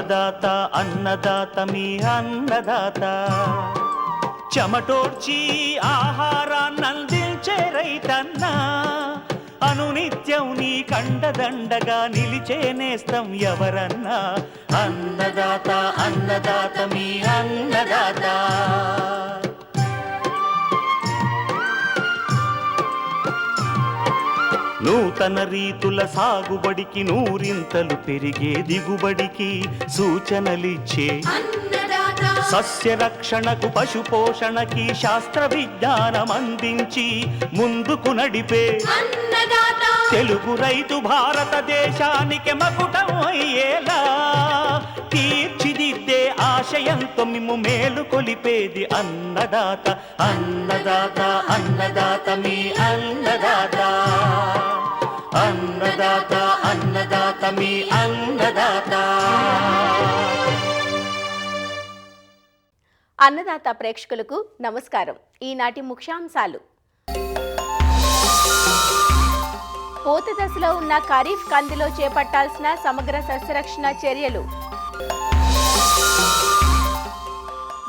అన్నదాత అన్నదాత మీ అన్నదాత చెమటోడ్చి ఆహారాన్నందించే రైతన్న అనునిత్యం నీ కండదండగా నిలిచే నేస్తం ఎవరన్నా అన్నదాత అన్నదాత మీ అన్నదాత. నూతన రీతుల సాగుబడికి నూరింతలు పెరిగే దిగుబడికి సూచనలిచ్చే సస్య రక్షణకు పశు పోషణకి శాస్త్ర విజ్ఞానం అందించి ముందుకు నడిపే తెలుగు రైతు భారతదేశానికి మకుటం అయ్యేలా తీర్చిదిద్దే ఆశయంతో మిమ్ము మేలు కొలిపేది అన్నదాత అన్నదాత అన్నదాత మీ అన్నదాత అన్నదాత అన్నదాత మీ అన్నదాత. అన్నదాత ప్రేక్షకులకు నమస్కారం. ఈనాటి ముఖ్యాంశాలు: పూత దశలో ఉన్న ఖరీఫ్ కందిలో చేపట్టాల్సిన సమగ్ర సస్యరక్షణ చర్యలు,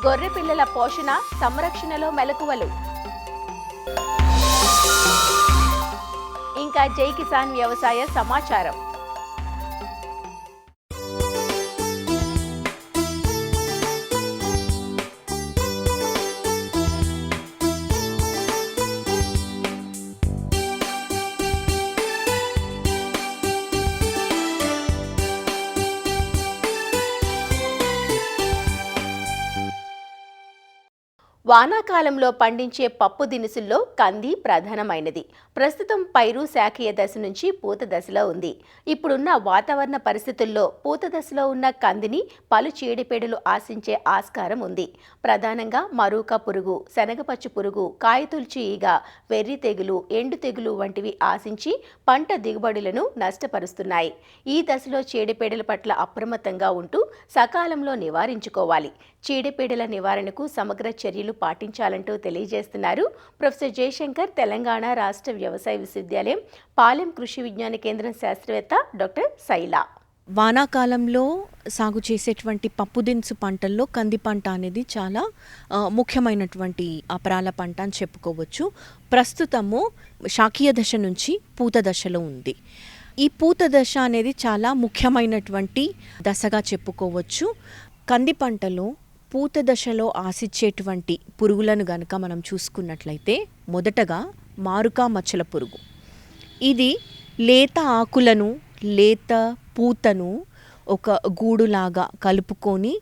గొర్రె పిల్లల పోషణ సంరక్షణలో మెలకువలు, ఇంకా జై కిసాన్ వ్యవసాయ సమాచారం. వానాకాలంలో పండించే పప్పు దినుసుల్లో కంది ప్రధానమైనది. ప్రస్తుతం పైరు శాఖీయ దశ నుంచి పూత దశలో ఉంది. ఇప్పుడున్న వాతావరణ పరిస్థితుల్లో పూత దశలో ఉన్న కందిని పలు చీడపీడలు ఆశించే ఆస్కారం ఉంది. ప్రధానంగా మరూక పురుగు, శనగపచ్చు పురుగు, కాయతొలుచు ఈగ, వెర్రి తెగులు, ఎండు తెగులు వంటివి ఆశించి పంట దిగుబడులను నష్టపరుస్తున్నాయి. ఈ దశలో చీడపీడల పట్ల అప్రమత్తంగా ఉంటూ సకాలంలో నివారించుకోవాలి. చీడపీడల నివారణకు సమగ్ర చర్యలు పాటించాలంటూ తెలియజేస్తున్నారు ప్రొఫెసర్ జయశంకర్, తెలంగాణ రాష్ట్ర వ్యవసాయ విశ్వవిద్యాలయం పాలెం కృషి విజ్ఞాన కేంద్రం శాస్త్రవేత్త డాక్టర్ శైలా. వానాకాలంలో సాగు చేసేటువంటి పప్పు దినుసు పంటల్లో కంది పంట అనేది చాలా ముఖ్యమైనటువంటి అపరాల పంట అని చెప్పుకోవచ్చు. ప్రస్తుతము శాఖీయ దశ నుంచి పూత దశలో ఉంది. ఈ పూత దశ అనేది చాలా ముఖ్యమైనటువంటి దశగా చెప్పుకోవచ్చు. కంది పంటలో పూత దశలో ఆశించేటువంటి పురుగులను గనక మనం చూసుకున్నట్లయితే మొదటగా మారుకా మచ్చల పురుగు. ఇది లేత ఆకులను, లేత పూతను ఒక గూడులాగా కలుపుకొని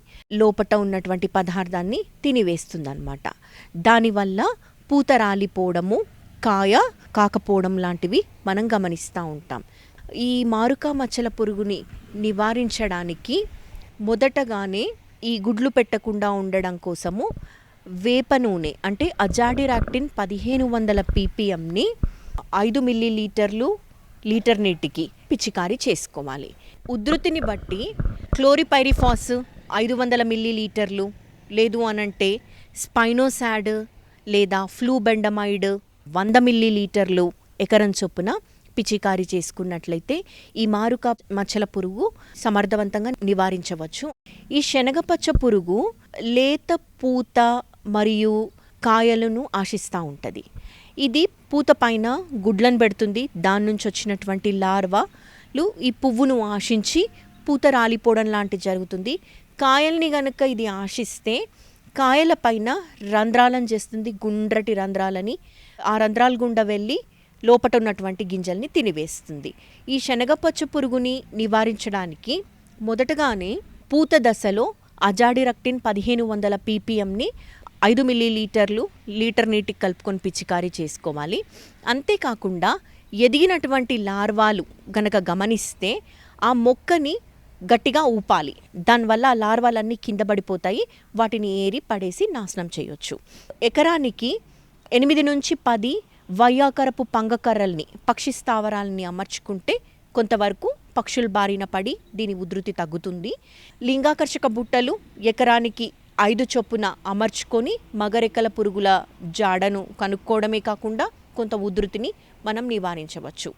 లోపట ఉన్నటువంటి పదార్థాన్ని తినివేస్తుందన్నమాట. దానివల్ల పూత రాలిపోవడము, కాయ కాకపోవడం లాంటివి మనం గమనిస్తూ ఉంటాం. ఈ మారుకా మచ్చల పురుగుని నివారించడానికి మొదటగానే ఈ గుడ్లు పెట్టకుండా ఉండడం కోసము వేప నూనె అంటే అజాడిరాక్టిన్ 1500 ppmని 5 మిల్లీలీటర్లు లీటర్ నీటికి పిచికారీ చేసుకోవాలి. ఉధృతిని బట్టి క్లోరిపైరిఫాస్ 500 మిల్లీలీటర్లు, లేదు అనంటే స్పైనోసాడ్ లేదా ఫ్లూబెండమైడ్ 100 మిల్లీలీటర్లు ఎకరం చొప్పున పిచికారీ చేసుకున్నట్లయితే ఈ మారుక మచ్చల పురుగు సమర్థవంతంగా నివారించవచ్చు. ఈ శనగపచ్చ పురుగు లేత పూత మరియు కాయలను ఆశిస్తూ ఉంటుంది. ఇది పూత పైన గుడ్లను పెడుతుంది. దాని నుంచి వచ్చినటువంటి లార్వాలు ఈ పువ్వును ఆశించి పూత రాలిపోవడం లాంటివి జరుగుతుంది. కాయల్ని గనక ఇది ఆశిస్తే కాయల పైన రంధ్రాలను చేస్తుంది, గుండ్రటి రంధ్రాలని. ఆ రంధ్రాల గుండా వెళ్ళి లోపట ఉన్నటువంటి గింజల్ని తినివేస్తుంది. ఈ శనగపచ్చ పురుగుని నివారించడానికి మొదటగానే పూత దశలో అజాడిరక్టిన్ 1500 ppmని 5 మిల్లీలీటర్లు లీటర్ నీటికి కలుపుకొని పిచికారీ చేసుకోవాలి. అంతేకాకుండా ఎదిగినటువంటి లార్వాలు గనక గమనిస్తే ఆ మొక్కని గట్టిగా ఊపాలి. దానివల్ల ఆ లార్వాలన్నీ కింద పడిపోతాయి. వాటిని ఏరి పడేసి నాశనం చేయొచ్చు. ఎకరానికి 8 నుంచి 10 వయ్యాకరపు పంగకర్రల్ని, పక్షి స్థావరాలని అమర్చుకుంటే కొంతవరకు పక్షుల బారిన పడి దీని ఉధృతి తగ్గుతుంది. లింగాకర్షక బుట్టలు ఎకరానికి 5 చొప్పున అమర్చుకొని మగరెక్కల పురుగుల జాడను కనుక్కోవడమే కాకుండా కొంత ఉధృతిని మనం నివారించవచ్చు.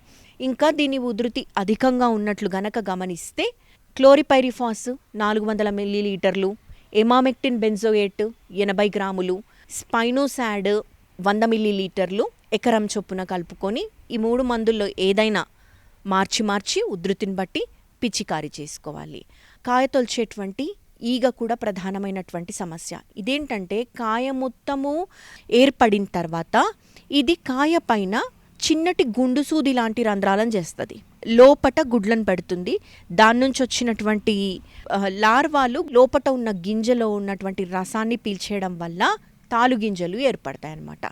ఇంకా దీని ఉధృతి అధికంగా ఉన్నట్లు గనక గమనిస్తే క్లోరిపైరిఫాస్ 400 మిల్లీలీటర్లు, ఎమామెక్టిన్ బెంజోయేట్ 80 గ్రాములు, స్పైనోసాడ్ 100 మిల్లీలీటర్లు ఎకరం చొప్పున కలుపుకొని ఈ 3 మందుల్లో ఏదైనా మార్చి ఉధృతిని బట్టి పిచికారీ చేసుకోవాలి. కాయ తొలిచేటువంటి ఈగ కూడా ప్రధానమైనటువంటి సమస్య. ఇదేంటంటే కాయ మొత్తము ఏర్పడిన తర్వాత ఇది కాయ పైన చిన్నటి గుండు సూది లాంటి రంధ్రాలను చేస్తుంది, లోపట గుడ్లను పెడుతుంది. దాని నుంచి వచ్చినటువంటి లార్వాలు లోపట ఉన్న గింజలో ఉన్నటువంటి రసాన్ని పీల్చేయడం వల్ల తాలు గింజలు ఏర్పడతాయి అన్నమాట.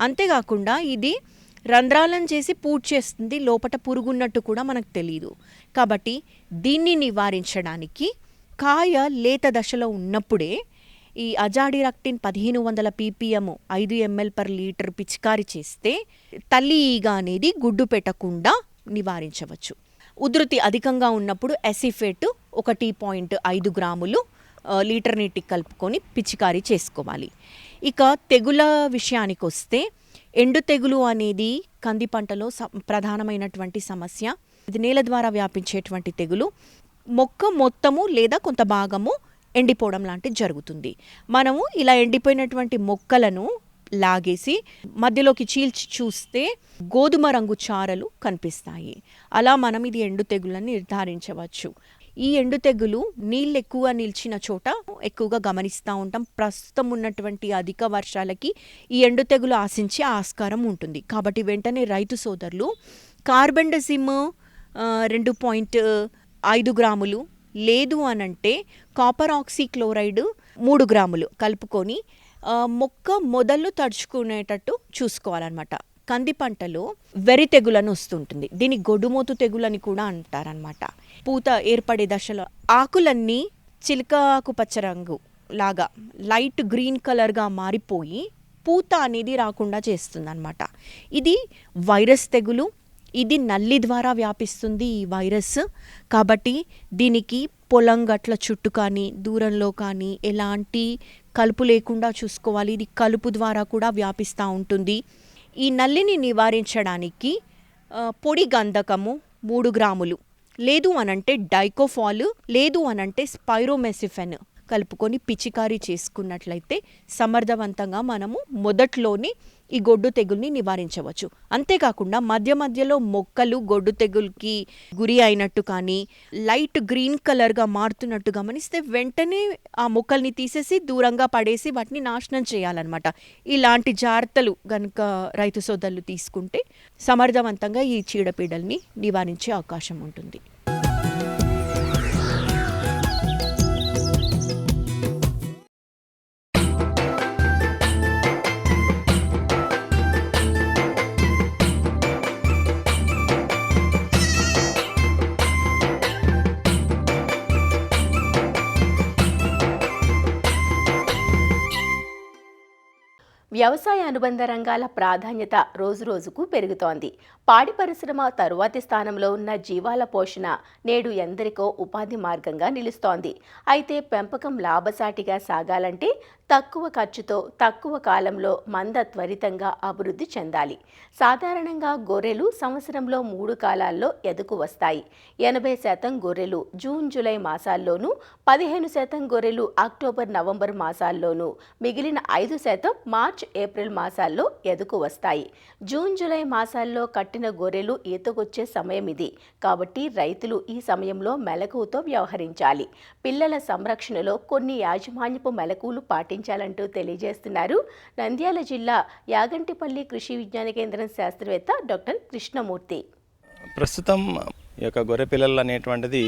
అంతేకాకుండా ఇది రంధ్రాలను చేసి పూడ్ చేస్తుంది, లోపట పురుగున్నట్టు కూడా మనకు తెలియదు. కాబట్టి దీన్ని నివారించడానికి కాయ లేత దశలో ఉన్నప్పుడే ఈ అజాడిరక్టిన్ 1500 ppm 5 ml/లీటర్ పిచికారీ చేస్తే తల్లి ఈగ అనేది గుడ్డు పెట్టకుండా నివారించవచ్చు. ఉధృతి అధికంగా ఉన్నప్పుడు ఎసిఫేట్ 1.5 గ్రాములు లీటర్ నీటికి కలుపుకొని పిచికారీ చేసుకోవాలి. ఇక తెగుల విషయానికి వస్తే ఎండు తెగులు అనేది కంది పంటలో ప్రధానమైనటువంటి సమస్య. ఇది నేల ద్వారా వ్యాపించేటువంటి తెగులు. మొక్క మొత్తము లేదా కొంత భాగము ఎండిపోవడం లాంటిది జరుగుతుంది. మనము ఇలా ఎండిపోయినటువంటి మొక్కలను లాగేసి మధ్యలోకి చీల్చి చూస్తే గోధుమ రంగు చారలు కనిపిస్తాయి. అలా మనం ఇది ఎండు తెగులని నిర్ధారించవచ్చు. ఈ ఎండు తెగులు నీళ్ళు ఎక్కువ నిలిచిన చోట ఎక్కువగా గమనిస్తూ ఉంటాం. ప్రస్తుతం ఉన్నటువంటి అధిక వర్షాలకి ఈ ఎండు తెగులు ఆశించే ఆస్కారం ఉంటుంది. కాబట్టి వెంటనే రైతు సోదరులు కార్బెండజిమ్ 2.5 గ్రాములు, లేదు అనంటే కాపర్ ఆక్సీక్లోరైడ్ 3 గ్రాములు కలుపుకొని మొక్క మొదలు తడుచుకునేటట్టు చూసుకోవాలన్నమాట. కంది పంటలో వెర్రి తెగులని వస్తుంటుంది. దీని గొడ్డుమోతు తెగులని కూడా అంటారనమాట. పూత ఏర్పడే దశలో ఆకులన్నీ చిలక ఆకుపచ్చ రంగు లాగా లైట్ గ్రీన్ కలర్గా మారిపోయి పూత అనేది రాకుండా చేస్తుందన్నమాట. ఇది వైరస్ తెగులు. ఇది నల్లి ద్వారా వ్యాపిస్తుంది ఈ వైరస్. కాబట్టి దీనికి పొలం గట్ల చుట్టూ కానీ దూరంలో కానీ ఎలాంటి కలుపు లేకుండా చూసుకోవాలి. ఇది కలుపు ద్వారా కూడా వ్యాపిస్తూ ఉంటుంది. ఈ నల్లిని నివారించడానికి పొడి గంధకము 3 గ్రాములు, లేదు అనంటే డైకోఫాల్, లేదు అనంటే స్పైరోమెసిఫెన్ కలుపుకొని పిచికారీ చేసుకున్నట్లయితే సమర్థవంతంగా మనము మొదట్లోనే ఈ గొడ్డు తెగుల్ని నివారించవచ్చు. అంతేకాకుండా మధ్యలో మొక్కలు గొడ్డు తెగుల్కి గురి అయినట్టు కానీ లైట్ గ్రీన్ కలర్గా మారుతున్నట్టు గమనిస్తే వెంటనే ఆ మొక్కల్ని తీసేసి దూరంగా పడేసి వాటిని నాశనం చేయాలన్నమాట. ఇలాంటి జాగ్రత్తలు కనుక రైతు సోదరులు తీసుకుంటే సమర్థవంతంగా ఈ చీడపీడల్ని నివారించే అవకాశం ఉంటుంది. వ్యవసాయ అనుబంధ రంగాల ప్రాధాన్యత రోజురోజుకు పెరుగుతోంది. పాడి పరిశ్రమ తరువాతి స్థానంలో ఉన్న జీవాల పోషణ నేడు ఎందరికో ఉపాధి మార్గంగా నిలుస్తోంది. అయితే పెంపకం లాభసాటిగా సాగాలంటే తక్కువ ఖర్చుతో తక్కువ కాలంలో మంద త్వరితంగా అభివృద్ధి చెందాలి. సాధారణంగా గొర్రెలు సంవత్సరంలో 3 కాలాల్లో ఎదుగు వస్తాయి. 80% గొర్రెలు జూన్ జూలై మాసాల్లోనూ, 15% గొర్రెలు అక్టోబర్ నవంబర్ మాసాల్లోనూ, మిగిలిన 5% మార్చ్ ఏప్రిల్ మాసాల్లో ఎదుగు వస్తాయి. జూన్ జూలై మాసాల్లో కట్టిన గొర్రెలు ఈతకొచ్చే సమయం ఇది. కాబట్టి రైతులు ఈ సమయంలో మెలకువతో వ్యవహరించాలి. పిల్లల సంరక్షణలో కొన్ని యాజమాన్యపు మెలకువలు పాటించాలంటూ తెలియజేస్తున్నారు నంద్యాల జిల్లా యాగంటిపల్లి కృషి విజ్ఞాన కేంద్రం శాస్త్రవేత్త డాక్టర్ కృష్ణమూర్తి. ప్రస్తుతం ఈ యొక్క గొర్రె పిల్లలు అనేటువంటిది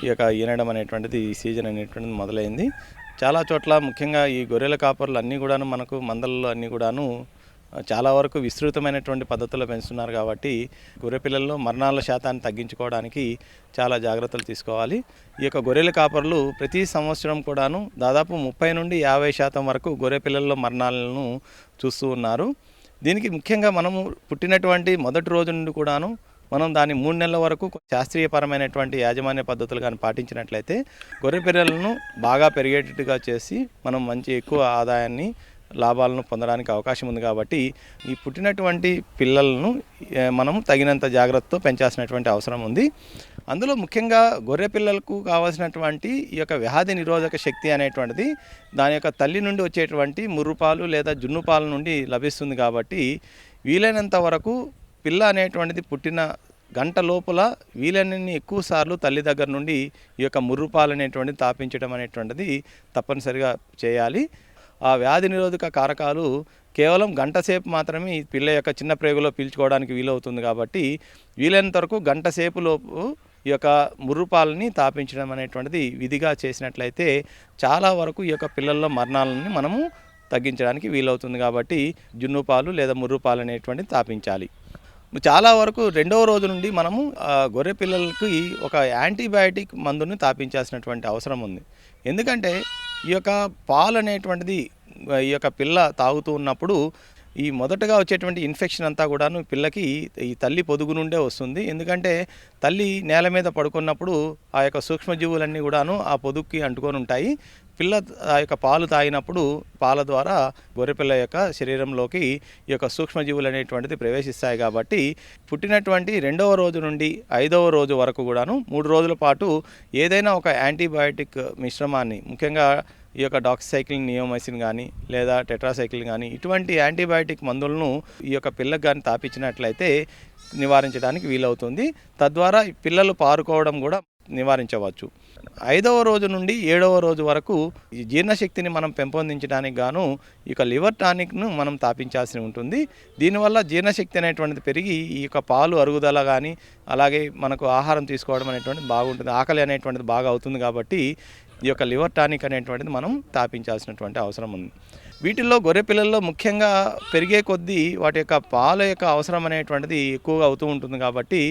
ఈ యొక్క ఈనడం అనేటువంటిది ఈ సీజన్ అనేటువంటిది మొదలైంది. చాలా చోట్ల ముఖ్యంగా ఈ గొర్రెల కాపర్లు అన్నీ కూడాను మనకు మందలలో అన్నీ కూడాను చాలా వరకు విస్తృతమైనటువంటి పద్ధతుల్లో పెంచుతున్నారు. కాబట్టి గొర్రె పిల్లల్లో మరణాల శాతాన్ని తగ్గించుకోవడానికి చాలా జాగ్రత్తలు తీసుకోవాలి. ఈ యొక్క గొర్రెల కాపర్లు ప్రతి సంవత్సరం కూడాను దాదాపు 30 నుండి 50% వరకు గొర్రె పిల్లల్లో మరణాలను చూస్తూ ఉన్నారు. దీనికి ముఖ్యంగా మనము పుట్టినటువంటి మొదటి రోజు నుండి కూడాను మనం దాన్ని 3 నెలల వరకు శాస్త్రీయపరమైనటువంటి యాజమాన్య పద్ధతులు కానీ పాటించినట్లయితే గొర్రె పిల్లలను బాగా పెరిగేటట్టుగా చేసి మనం మంచి ఎక్కువ ఆదాయాన్ని లాభాలను పొందడానికి అవకాశం ఉంది. కాబట్టి ఈ పుట్టినటువంటి పిల్లలను మనం తగినంత జాగ్రత్తతో పెంచాల్సినటువంటి అవసరం ఉంది. అందులో ముఖ్యంగా గొర్రె పిల్లలకు కావాల్సినటువంటి ఈ యొక్క వ్యాధి నిరోధక శక్తి అనేటువంటిది దాని యొక్క తల్లి నుండి వచ్చేటువంటి ముర్రుపాలు లేదా జున్ను పాల నుండి లభిస్తుంది. కాబట్టి వీలైనంత వరకు పిల్ల అనేటువంటిది పుట్టిన గంట లోపల వీలైనన్ని ఎక్కువ సార్లు తల్లి దగ్గర నుండి ఈ యొక్క ముర్రుపాలు అనేటువంటిది తాపించడం అనేటువంటిది తప్పనిసరిగా చేయాలి. ఆ వ్యాధి నిరోధక కారకాలు కేవలం గంట సేపు మాత్రమే ఈ పిల్ల యొక్క చిన్న ప్రేగులో పీల్చుకోవడానికి వీలవుతుంది. కాబట్టి వీలైనంత వరకు గంట సేపు లోపు ఈ యొక్క ముర్రుపాలని తాపించడం అనేటువంటిది విధిగా చేసినట్లయితే చాలా వరకు ఈ యొక్క పిల్లల్లో మరణాలని మనము తగ్గించడానికి వీలవుతుంది. కాబట్టి జున్ను పాలు లేదా ముర్రుపాలు అనేటువంటిది తాపించాలి. చాలా వరకు 2వ రోజు నుండి మనము గొర్రె పిల్లలకి ఒక యాంటీబయాటిక్ మందుని తాపించాల్సినటువంటి అవసరం ఉంది. ఎందుకంటే ఈ యొక్క పాలు అనేటువంటిది ఈ యొక్క పిల్ల తాగుతూ ఉన్నప్పుడు ఈ మొదటగా వచ్చేటువంటి ఇన్ఫెక్షన్ అంతా కూడాను పిల్లకి ఈ తల్లి పొదుగు నుండే వస్తుంది. ఎందుకంటే తల్లి నేల మీద పడుకున్నప్పుడు ఆ యొక్క సూక్ష్మజీవులన్నీ కూడాను ఆ పొదుగుకి అంటుకొని ఉంటాయి. పిల్ల ఆ యొక్క పాలు తాగినప్పుడు పాల ద్వారా గొర్రెపిల్ల యొక్క శరీరంలోకి ఈ యొక్క సూక్ష్మజీవులు అనేటువంటిది ప్రవేశిస్తాయి. కాబట్టి పుట్టినటువంటి 2వ రోజు నుండి 5వ రోజు వరకు కూడాను 3 రోజుల పాటు ఏదైనా ఒక యాంటీబయాటిక్ మిశ్రమాన్ని, ముఖ్యంగా ఈ యొక్క డాక్సిసైక్లిన్, నియోమైసిన్ కానీ లేదా టెట్రాసైక్లిన్ కానీ ఇటువంటి యాంటీబయాటిక్ మందులను ఈ యొక్క పిల్లకు కానీ తాపించినట్లయితే నివారించడానికి వీలవుతుంది. తద్వారా పిల్లలు పారుకోవడం కూడా నివారించవచ్చు. 5వ రోజు నుండి 7వ రోజు వరకు ఈ జీర్ణశక్తిని మనం పెంపొందించడానికి గాను ఈ లివర్ టానిక్ను మనం తాపించాల్సి ఉంటుంది. దీనివల్ల జీర్ణశక్తి అనేటువంటిది పెరిగి ఈ యొక్క పాలు అరుగుదల కానీ అలాగే మనకు ఆహారం తీసుకోవడం అనేటువంటిది బాగుంటుంది, ఆకలి అనేటువంటిది బాగా అవుతుంది. కాబట్టి ఈ యొక్క లివర్ టానిక్ అనేటువంటిది మనం తాపించాల్సినటువంటి అవసరం ఉంది. వీటిల్లో గొర్రె పిల్లల్లో ముఖ్యంగా పెరిగే కొద్దీ వాటి యొక్క పాల యొక్క అవసరం అనేటువంటిది ఎక్కువగా అవుతూ ఉంటుంది. కాబట్టి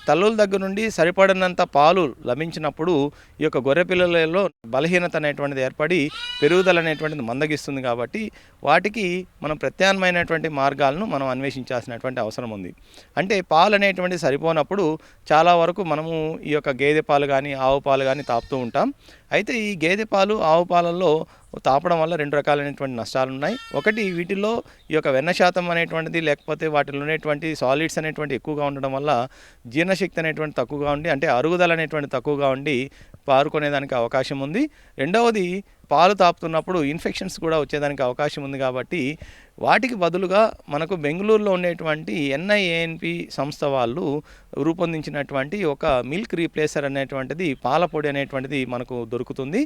తల్లుల దగ్గర నుండి సరిపడినంత పాలు లభించినప్పుడు ఈ యొక్క గొర్రె పిల్లలలో బలహీనత అనేటువంటిది ఏర్పడి పెరుగుదల అనేటువంటిది మందగిస్తుంది. కాబట్టి వాటికి మనం ప్రత్యామ్నాయమైనటువంటి మార్గాలను మనం అన్వేషించాల్సినటువంటి అవసరం ఉంది. అంటే పాలు అనేటువంటిది సరిపోనప్పుడు చాలా వరకు మనము ఈ యొక్క గేదె పాలు కానీ ఆవు పాలు కానీ తాపుతూ ఉంటాం. అయితే ఈ గేదె పాలు ఆవు పాలల్లో తాపడం వల్ల 2 రకాలైనటువంటి నష్టాలు ఉన్నాయి. ఒకటి, వీటిల్లో ఈ యొక్క వెన్న శాతం అనేటువంటిది లేకపోతే వాటిలో ఉన్నటువంటి సాలిడ్స్ అనేటువంటి ఎక్కువగా ఉండడం వల్ల జీర్ణశక్తి అనేటువంటి తక్కువగా ఉండి, అంటే అరుగుదల అనేటువంటి తక్కువగా ఉండి పారుకునేదానికి అవకాశం ఉంది. రెండవది, పాలు తాపుతున్నప్పుడు ఇన్ఫెక్షన్స్ కూడా వచ్చేదానికి అవకాశం ఉంది. కాబట్టి వాటికి బదులుగా మనకు బెంగళూరులో ఉండేటువంటి NIANP సంస్థ వాళ్ళు రూపొందించినటువంటి ఒక మిల్క్ రీప్లేసర్ అనేటువంటిది, పాల పొడి అనేటువంటిది మనకు దొరుకుతుంది.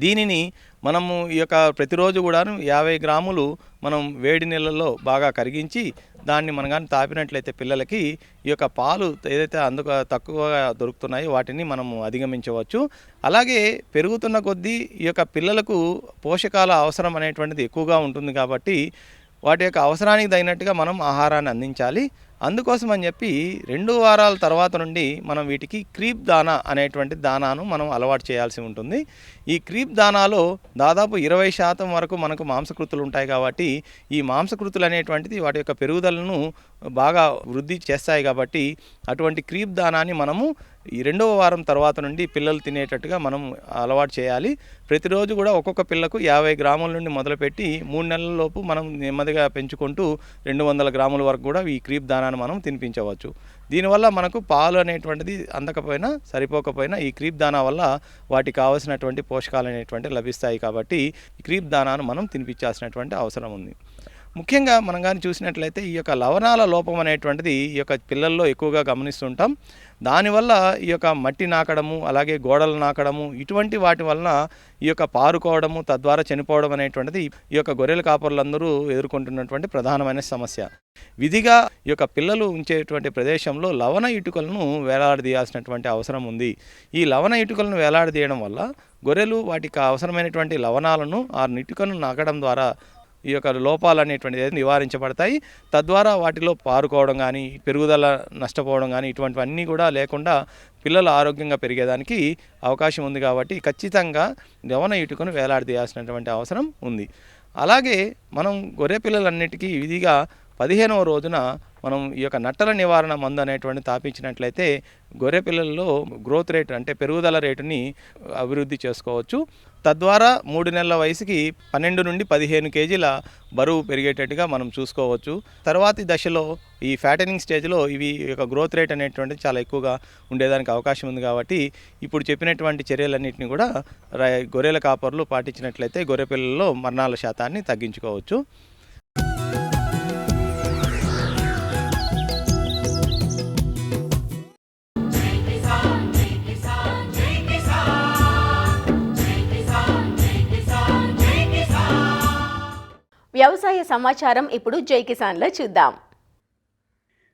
దీనిని మనము ఈ యొక్క ప్రతిరోజు కూడాను 50 గ్రాములు మనం వేడి నీళ్ళల్లో బాగా కరిగించి దాన్ని మనం కానీ తాపినట్లయితే పిల్లలకి ఈ యొక్క పాలు ఏదైతే తక్కువగా దొరుకుతున్నాయో వాటిని మనము అధిగమించవచ్చు. అలాగే పెరుగుతున్న కొద్దీ ఈ యొక్క పిల్లలకు పోషకాల అవసరం అనేటువంటిది ఎక్కువగా ఉంటుంది. కాబట్టి వాటి యొక్క అవసరానికి తగినట్టుగా మనం ఆహారాన్ని అందించాలి. అందుకోసం అని చెప్పి 2 వారాల తర్వాత నుండి మనం వీటికి క్రీప్ దానా అనేటువంటి దానాను మనం అలవాటు చేయాల్సి ఉంటుంది. ఈ క్రీప్ దానాలో దాదాపు 20% వరకు మనకు మాంసకృతులు ఉంటాయి. కాబట్టి ఈ మాంసకృతులు అనేటువంటిది వాటి యొక్క పెరుగుదలను బాగా వృద్ధి చేస్తాయి. కాబట్టి అటువంటి క్రీప్ దానాన్ని మనము ఈ 2వ వారం తర్వాత నుండి పిల్లలు తినేటట్టుగా మనం అలవాటు చేయాలి. ప్రతిరోజు కూడా ఒక్కొక్క పిల్లకు 50 గ్రాముల నుండి మొదలుపెట్టి 3 నెలల లోపు మనం నెమ్మదిగా పెంచుకుంటూ 200 గ్రాముల వరకు కూడా ఈ క్రీప్ దానాన్ని మనం తినిపించవచ్చు. దీనివల్ల మనకు పాలు అనేటువంటిది అందకపోయినా సరిపోకపోయినా ఈ క్రీప్ దానా వల్ల వాటికి కావాల్సినటువంటి పోషకాలు అనేటువంటివి లభిస్తాయి. కాబట్టి ఈ క్రీప్ దానాను మనం తినిపించాల్సినటువంటి అవసరం ఉంది. ముఖ్యంగా మనం కానీ చూసినట్లయితే ఈ యొక్క లవణాల లోపం అనేటువంటిది ఈ యొక్క పిల్లల్లో ఎక్కువగా గమనిస్తుంటాం. దానివల్ల ఈ యొక్క మట్టి నాకడము, అలాగే గోడలు నాకడము, ఇటువంటి వాటి వలన ఈ యొక్క పారుకోవడము, తద్వారా చనిపోవడం అనేటువంటిది ఈ యొక్క గొర్రెల కాపరులందరూ ఎదుర్కొంటున్నటువంటి ప్రధానమైన సమస్య. విధిగా ఈ యొక్క పిల్లలు ఉంచేటువంటి ప్రదేశంలో లవణ ఇటుకలను వేలాడదీయాల్సినటువంటి అవసరం ఉంది. ఈ లవణ ఇటుకలను వేలాడదీయడం వల్ల గొర్రెలు వాటికి అవసరమైనటువంటి లవణాలను ఆ ఇటుకను నాకడం ద్వారా ఈ యొక్క లోపాలు అనేటువంటిది నివారించబడతాయి. తద్వారా వాటిలో పారుకోవడం కానీ, పెరుగుదల నష్టపోవడం కానీ ఇటువంటివన్నీ కూడా లేకుండా పిల్లలు ఆరోగ్యంగా పెరిగేదానికి అవకాశం ఉంది. కాబట్టి ఖచ్చితంగా లవణ ఇటుకను వేలాడదీయాల్సినటువంటి అవసరం ఉంది. అలాగే మనం గొర్రె పిల్లలన్నిటికీ విధిగా 15వ రోజున మనం ఈ యొక్క నట్టల నివారణ మందు అనేటువంటి తాపించినట్లయితే గొర్రె పిల్లల్లో గ్రోత్ రేట్ అంటే పెరుగుదల రేటుని అభివృద్ధి చేసుకోవచ్చు. తద్వారా 3 నెలల వయసుకి 12 నుండి 15 కేజీల బరువు పెరిగేటట్టుగా మనం చూసుకోవచ్చు. తర్వాతి దశలో ఈ ఫ్యాటనింగ్ స్టేజ్లో ఇవి యొక్క గ్రోత్ రేట్ అనేటువంటిది చాలా ఎక్కువగా ఉండేదానికి అవకాశం ఉంది. కాబట్టి ఇప్పుడు చెప్పినటువంటి చర్యలన్నింటినీ కూడా గొర్రెల కాపర్లు పాటించినట్లయితే గొర్రె పిల్లల్లో మరణాల శాతాన్ని తగ్గించుకోవచ్చు. వ్యవసాయ సమాచారం ఇప్పుడు జై కిసాన్లో చూద్దాం.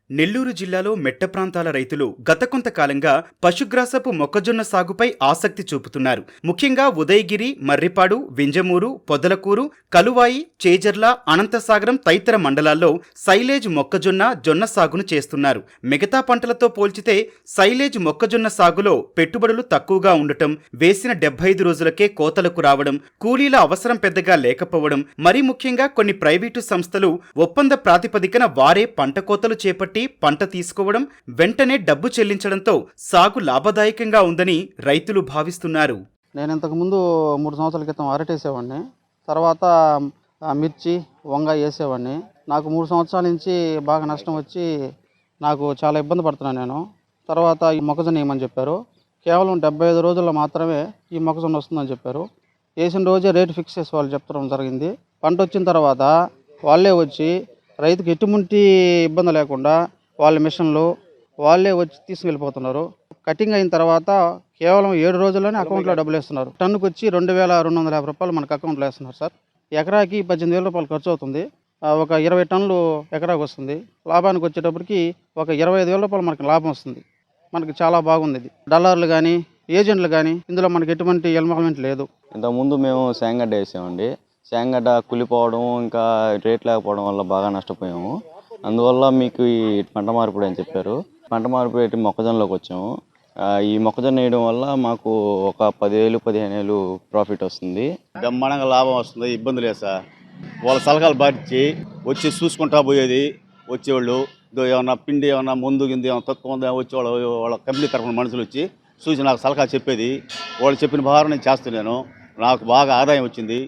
నెల్లూరు జిల్లాలో మెట్ట ప్రాంతాల రైతులు గత కొంతకాలంగా పశుగ్రాసపు మొక్కజొన్న సాగుపై ఆసక్తి చూపుతున్నారు. ముఖ్యంగా ఉదయగిరి, మర్రిపాడు, వింజమూరు, పొదలకూరు, కలువాయి, చేజర్ల, అనంతసాగరం తదితర మండలాల్లో సైలేజ్ మొక్కజొన్న, జొన్న సాగును చేస్తున్నారు. మిగతా పంటలతో పోల్చితే సైలేజ్ మొక్కజొన్న సాగులో పెట్టుబడులు తక్కువగా ఉండటం, వేసిన 75 రోజులకే కోతలకు రావడం, కూలీల అవసరం పెద్దగా లేకపోవడం, మరీ ముఖ్యంగా కొన్ని ప్రైవేటు సంస్థలు ఒప్పంద ప్రాతిపదికన వారే పంట కోతలు చేపట్టి పంట తీసుకోవడం, వెంటనే డబ్బు చెల్లించడంతో సాగు లాభదాయకంగా ఉందని రైతులు భావిస్తున్నారు. నేను ఇంతకుముందు 3 సంవత్సరాల క్రితం అరటేసేవాడిని, తర్వాత మిర్చి, వంగ వేసేవాడిని. నాకు 3 సంవత్సరాల నుంచి బాగా నష్టం వచ్చి నాకు చాలా ఇబ్బంది పడుతున్నాను నేను. తర్వాత ఈ మొక్కజొన్న వేయమని చెప్పారు. కేవలం 75 రోజుల్లో మాత్రమే ఈ మొక్కజొన్న వస్తుందని చెప్పారు. వేసిన రోజే రేటు ఫిక్స్ చేసి వాళ్ళు చెప్పడం జరిగింది. పంట వచ్చిన తర్వాత వాళ్ళే వచ్చి రైతుకి ఎటువంటి ఇబ్బంది లేకుండా వాళ్ళ మిషన్లు వాళ్ళే వచ్చి తీసుకెళ్ళిపోతున్నారు. కటింగ్ అయిన తర్వాత కేవలం 7 రోజుల్లోనే అకౌంట్లో డబ్బులు వేస్తున్నారు. టన్నుకు వచ్చి 2250 రూపాయలు మనకు అకౌంట్లో వేస్తున్నారు సార్. ఎకరాకి 18,000 రూపాయలు ఖర్చు అవుతుంది. ఒక 20 టన్నులు ఎకరాకు వస్తుంది. లాభానికి వచ్చేటప్పటికి ఒక 25,000 రూపాయలు మనకి లాభం వస్తుంది. మనకి చాలా బాగుంది ఇది. డల్లర్లు కానీ ఏజెంట్లు కానీ ఇందులో మనకి ఎటువంటి ఇన్వాల్వ్మెంట్ లేదు. ఇంతకుముందు మేము శేంగడ్డ వేసామండి. శేంగడ్డ కులిపోవడం, ఇంకా రేట్ లేకపోవడం వల్ల బాగా నష్టపోయాము. అందువల్ల మీకు ఈ పంట మార్పిడి అని చెప్పారు. పంట మార్పిడి మొక్కజొన్నలోకి వచ్చాము. ఈ మొక్కజొన్న వేయడం వల్ల మాకు ఒక 10,000-15,000 ప్రాఫిట్ వస్తుంది. బ్రహ్మాండంగా లాభం వస్తుంది. ఇబ్బంది లేదు సార్. వాళ్ళ సలహాలు పాటించి వచ్చి చూసుకుంటా పోయేది వచ్చేవాళ్ళు. ఏమన్నా పిండి ఏమన్నా ముందు కింద ఏమన్నా తక్కువ ఉందా వచ్చేవాళ్ళు, వాళ్ళ కంపెనీ తరఫున మనుషులు వచ్చి చూసి నాకు సలహా చెప్పేది. వాళ్ళు చెప్పిన భారం నేను చేస్తున్నాను. నాకు బాగా ఆదాయం వచ్చింది.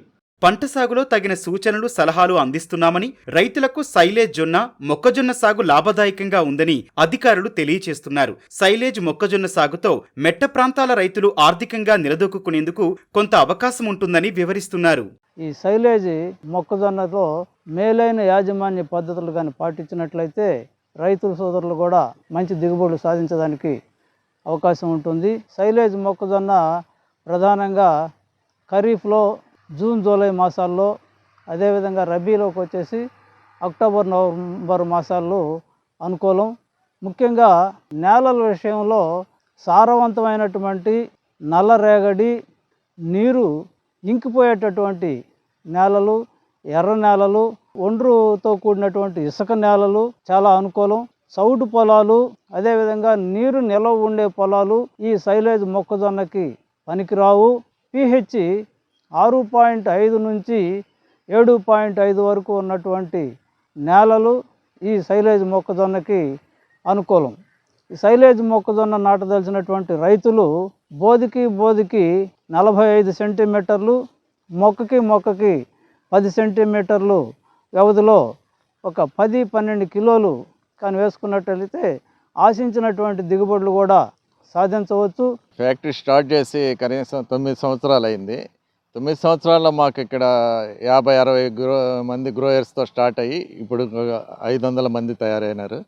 పంట సాగులో తగిన సూచనలు, సలహాలు అందిస్తున్నామని, రైతులకు సైలేజ్ జొన్న, మొక్కజొన్న సాగు లాభదాయకంగా ఉందని అధికారులు తెలియజేస్తున్నారు. సైలేజ్ మొక్కజొన్న సాగుతో మెట్ట ప్రాంతాల రైతులు ఆర్థికంగా నిలదొక్కునేందుకు కొంత అవకాశం ఉంటుందని వివరిస్తున్నారు. ఈ సైలేజ్ మొక్కజొన్నతో మేలైన యాజమాన్య పద్ధతులు కానీ పాటించినట్లయితే రైతుల సోదరులు కూడా మంచి దిగుబడులు సాధించడానికి అవకాశం ఉంటుంది. సైలేజ్ మొక్కజొన్న ప్రధానంగా ఖరీఫ్లో జూన్, జూలై మాసాల్లో, అదేవిధంగా రబీలోకి వచ్చేసి అక్టోబర్, నవంబర్ మాసాల్లో అనుకూలం. ముఖ్యంగా నేలల విషయంలో సారవంతమైనటువంటి నల్లరేగడి, నీరు ఇంకిపోయేటటువంటి నేలలు, ఎర్ర నేలలు, ఒండ్రుతో కూడినటువంటి ఇసుక నేలలు చాలా అనుకూలం. చౌడు పొలాలు, అదేవిధంగా నీరు నిల్వ ఉండే పొలాలు ఈ సైలేజ్ మొక్కజొన్నకి పనికిరావు. pH 6.5 నుంచి 7.5 వరకు ఉన్నటువంటి నేలలు ఈ సైలేజ్ మొక్కజొన్నకి అనుకూలం. ఈ సైలేజ్ మొక్కజొన్న నాటదలిచినటువంటి రైతులు బోదికి 45 సెంటీమీటర్లు, మొక్కకి 10 సెంటీమీటర్లు వ్యవధిలో ఒక 10-12 కిలోలు కానీ వేసుకున్నట్లయితే ఆశించినటువంటి దిగుబడులు కూడా సాధించవచ్చు. ఫ్యాక్టరీ స్టార్ట్ చేసి కనీసం 9 సంవత్సరాలు అయింది. 9 సంవత్సరాల్లో మాకు ఇక్కడ 50-60 మంది గ్రోయర్స్తో స్టార్ట్ అయ్యి ఇప్పుడు 500 మంది తయారైనారు.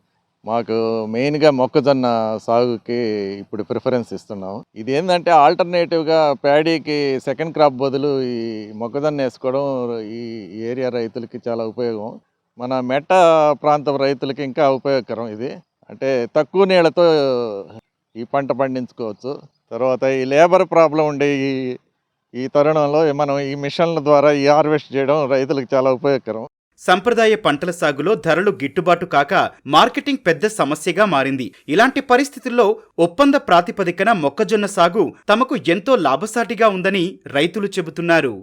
మాకు మెయిన్గా మొక్కజొన్న సాగుకి ఇప్పుడు ప్రిఫరెన్స్ ఇస్తున్నాము. ఇది ఏంటంటే ఆల్టర్నేటివ్గా ప్యాడీకి సెకండ్ క్రాప్ బదులు ఈ మొక్కజొన్న వేసుకోవడం ఈ ఏరియా రైతులకి చాలా ఉపయోగం. మన మెట్ట ప్రాంతం రైతులకి ఇంకా ఉపయోగకరం ఇది. అంటే తక్కువ నీళ్ళతో ఈ పంట పండించుకోవచ్చు. తర్వాత ఈ లేబర్ ప్రాబ్లం ఉండే ఈ తరుణంలో మనం ఈ మిషన్ల ద్వారా ఈ హార్వెస్ట్ చేయడం రైతులకు చాలా ఉపయోగకరం. సంప్రదాయ పంటల సాగులో ధరలు గిట్టుబాటు కాక మార్కెటింగ్ పెద్ద సమస్యగా మారింది. ఇలాంటి పరిస్థితుల్లో ఒప్పంద ప్రాతిపదికన మొక్కజొన్న సాగు తమకు ఎంతో లాభసాటిగా ఉందని రైతులు చెబుతున్నారు.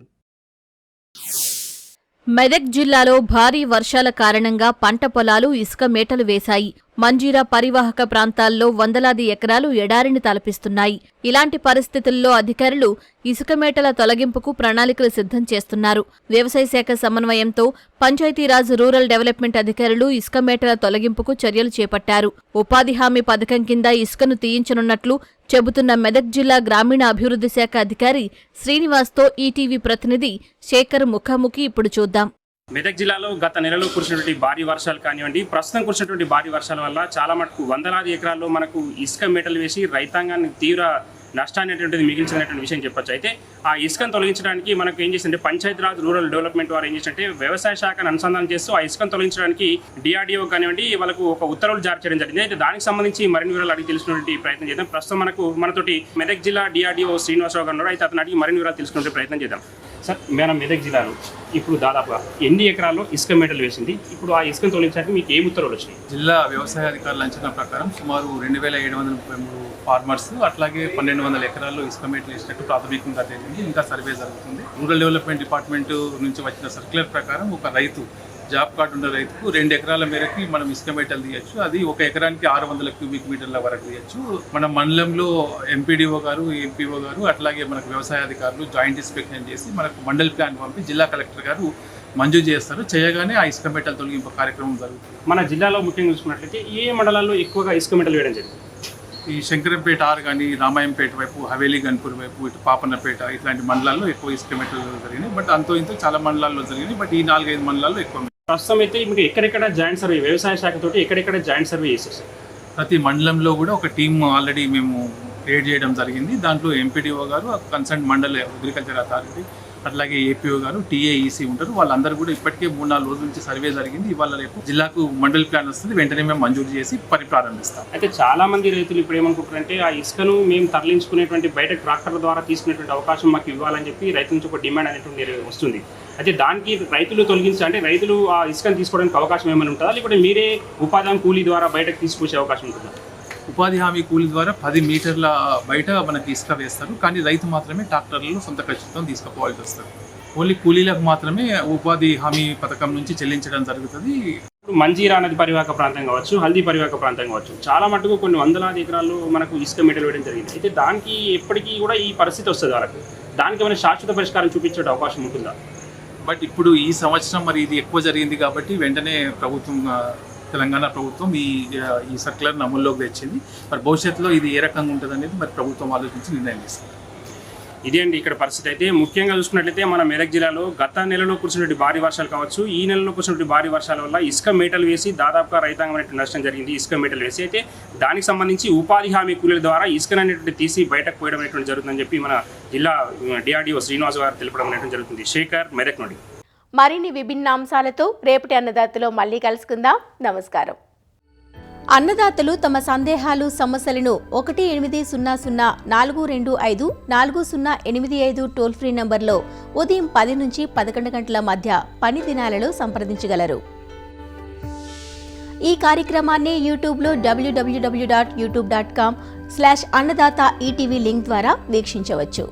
మెదక్ జిల్లాలో భారీ వర్షాల కారణంగా పంట పొలాలు ఇసుక మేటలు వేశాయి. మంజీరా పరివాహక ప్రాంతాల్లో వందలాది ఎకరాలు ఎడారిని తలపిస్తున్నాయి. ఇలాంటి పరిస్థితుల్లో అధికారులు ఇసుక మేటల తొలగింపుకు ప్రణాళికలు సిద్ధం చేస్తున్నారు. వ్యవసాయ శాఖ సమన్వయంతో పంచాయతీరాజ్ రూరల్ డెవలప్మెంట్ అధికారులు ఇసుక మేటల తొలగింపుకు చర్యలు చేపట్టారు. ఉపాధి హామీ పథకం కింద ఇసుకను తీయించనున్నట్లు చెబుతున్న మెదక్ జిల్లా గ్రామీణ అభివృద్ధి శాఖ అధికారి శ్రీనివాస్తో ఈటీవీ ప్రతినిధి శేఖర్ ముఖాముఖి ఇప్పుడు చూద్దాం. మెదక్ జిల్లాలో గత నెలలో కురిసినటువంటి భారీ వర్షాలు కానివ్వండి, ప్రస్తుతం కురిసినటువంటి భారీ వర్షాల వల్ల చాలా మటుకు వందలాది ఎకరాల్లో మనకు ఇసుక మేటలు వేసి రైతాంగాన్ని తీవ్ర నష్టాన్ని అనేటువంటిది మిగిల్చినటువంటి విషయం చెప్పొచ్చు. అయితే ఆ ఇసుకను తొలగించడానికి మనకు ఏం చేసిందంటే పంచాయతీరాజ్ రూరల్ డెవలప్మెంట్ వారు ఏం చేసిందంటే వ్యవసాయ శాఖను అనుసంధానం చేస్తూ ఆ ఇసుకను తొలగించడానికి డిఆర్డీఓ కానివ్వండి వాళ్ళకు ఒక ఉత్తర్వులు జారీ చేయడం జరిగింది. అయితే దానికి సంబంధించి మరిన్ని వివరాలు అడిగి తెలుసుకునే ప్రయత్నం చేద్దాం. ప్రస్తుతం మనతోటి మెదక్ జిల్లా డిఆర్డీఓ శ్రీనివాసరావు గారు. అయితే అతను అడిగి మరిన్ని వివరాలు తెలుసుకునే ప్రయత్నం చేద్దాం. సార్, మనం మెదక్ జిల్లాలో ఇప్పుడు దాదాపుగా ఎన్ని ఎకరాల్లో ఇసుక మేటలు వేసింది, ఇప్పుడు ఆ ఇసుకను తొలగించడానికి మీకు ఏ ఉత్తర్వులు వచ్చినాయి? జిల్లా వ్యవసాయ అధికారుల అంచనా ప్రకారం సుమారు 2733 ఫార్మర్స్, అట్లాగే 1200 ఎకరాల్లో ఇసుక మేటలు వేసినట్టు ప్రాథమికంగా తెలిసింది. ఇంకా సర్వే జరుగుతుంది. రూరల్ డెవలప్మెంట్ డిపార్ట్మెంట్ నుంచి వచ్చిన సర్క్యులర్ ప్రకారం ఒక రైతు, జాబ్ కార్డు ఉన్న రైతుకు 2 ఎకరాల మేరకి మనం ఇసుక మేటలు తీయచ్చు. అది 1 ఎకరానికి 600 క్యూబిక్ మీటర్ల వరకు తీయచ్చు. మన మండలంలో ఎంపీడీఓ గారు, ఎంపీఓ గారు, అట్లాగే మనకు వ్యవసాయ అధికారులు జాయింట్ ఇన్స్పెక్షన్ చేసి మనకు మండల్ ప్లాన్ పంపి జిల్లా కలెక్టర్ గారు మంజూరు చేస్తారు. చేయగానే ఆ ఇసుక మేటల తొలగింపు కార్యక్రమం జరుగుతుంది. మన జిల్లాలో ముఖ్యంగా చూసుకున్నట్లయితే ఏ మండలాల్లో ఎక్కువగా ఇసుక మేటలు వేయడం జరిగింది? ఈ శంకరంపేట ఆరు కానీ, రామాయంపేట వైపు, హవేలీ గన్పూర్ వైపు, ఇటు పాపన్నపేట ఇట్లాంటి మండలాల్లో ఎక్కువ ఇసుక మేటలు జరిగినాయి. బట్ అంతో ఇంతో చాలా మండలాల్లో జరిగినాయి. బట్ ఈ 4-5 మండలాల్లో ఎక్కువ. ప్రస్తుతం అయితే మీకు ఎక్కడెక్కడ జాయింట్ సర్వే, వ్యవసాయ శాఖతోటి ఎక్కడెక్కడ జాయింట్ సర్వే చేసేసారు? ప్రతి మండలంలో కూడా ఒక టీమ్ ఆల్రెడీ మేము క్రియేట్ చేయడం జరిగింది. దాంట్లో ఎంపీడీఓ గారు, కన్సర్న్ మండల్ అగ్రికల్చర్ అథారిటీ, అట్లాగే ఏపీఓ గారు, టీఏఈసీ ఉంటారు. వాళ్ళందరూ కూడా ఇప్పటికే 3-4 రోజుల నుంచి సర్వే జరిగింది. ఇవాళ రేపు జిల్లాకు మండల్ ప్లాన్ వస్తుంది. వెంటనే మేము మంజూరు చేసి పని ప్రారంభిస్తాం. అయితే చాలా మంది రైతులు ఇప్పుడు ఏమనుకుంటారంటే ఆ ఇసుకను మేము తరలించుకునేటువంటి బయట ట్రాక్టర్ల ద్వారా తీసుకునేటువంటి అవకాశం మాకు ఇవ్వాలని చెప్పి రైతుల నుంచి ఒక డిమాండ్ అనేటువంటి వస్తుంది. అయితే దానికి రైతులు అంటే రైతులు ఆ ఇసుకను తీసుకోవడానికి అవకాశం ఏమైనా ఉంటుందా, లేకపోతే మీరే ఉపాధి హామీ కూలీ ద్వారా బయటకు తీసుకొచ్చే అవకాశం ఉంటుందా? ఉపాధి హామీ కూలీ ద్వారా 10 మీటర్ల బయట మనకి ఇసుక వేస్తారు. కానీ రైతు మాత్రమే ట్రాక్టర్లను సొంత ఖర్చుతో తీసుకుపోవాల్సి వస్తుంది. ఓన్లీ కూలీలకు మాత్రమే ఉపాధి హామీ పథకం నుంచి చెల్లించడం జరుగుతుంది. మంజీరా నది పరివాహక ప్రాంతం కావచ్చు, హల్దీ పరివాహక ప్రాంతం కావచ్చు, చాలా మటుకు కొన్ని వందలాది ఎకరాల్లో మనకు ఇసుక మేటలు వేయడం జరిగింది. అయితే దానికి ఎప్పటికీ కూడా ఈ పరిస్థితి వస్తుంది. వాళ్ళకి దానికి ఏమైనా శాశ్వత పరిష్కారం చూపించే అవకాశం ఉంటుందా? బట్ ఇప్పుడు ఈ సంవత్సరం మరి ఇది ఎక్కువ జరిగింది కాబట్టి వెంటనే ప్రభుత్వం, తెలంగాణ ప్రభుత్వం ఈ సర్క్యులర్ని అమల్లోకి తెచ్చింది. మరి భవిష్యత్తులో ఇది ఏ రకంగా ఉంటుంది అనేది మరి ప్రభుత్వం ఆలోచించి నిర్ణయం చేస్తుంది. ఇదే అండి ఇక్కడ పరిస్థితి. అయితే ముఖ్యంగా చూసుకున్నట్లయితే మన మెదక్ జిల్లాలో గత నెలలో కురిసినటువంటి భారీ వర్షాలు కావచ్చు, ఈ నెలలో కురిసినటువంటి భారీ వర్షాల వల్ల ఇసుక మేటలు వేసి దాదాపుగా రైతాంగం అనేటువంటి నష్టం జరిగింది. ఇసుక మేటలు వేసి అయితే దానికి సంబంధించి ఉపాధి హామీ కూలీల ద్వారా ఇసుక అనేటువంటి తీసి బయటకు పోయడం అనేటువంటి జరుగుతుందని చెప్పి మన జిల్లా డిఆర్డీఓ శ్రీనివాస్ గారు తెలపడం అనేటువంటి జరుగుతుంది. శేఖర్, మెదక్ నుండి. మరిన్ని విభిన్న అంశాలతో రేపటి అన్నదాతలో మళ్ళీ కలుసుకుందాం. నమస్కారం. అన్నదాతలు తమ సందేహాలు, సమస్యలను 1800-425-4085 టోల్ ఫ్రీ నంబర్లో ఉదయం 10 నుంచి 11 గంటల మధ్య పని దినాలలో సంప్రదించగలరు. ఈ కార్యక్రమాన్ని యూట్యూబ్లో www.youtube.com/అన్నదాత ఈటీవీ లింక్ ద్వారా వీక్షించవచ్చు.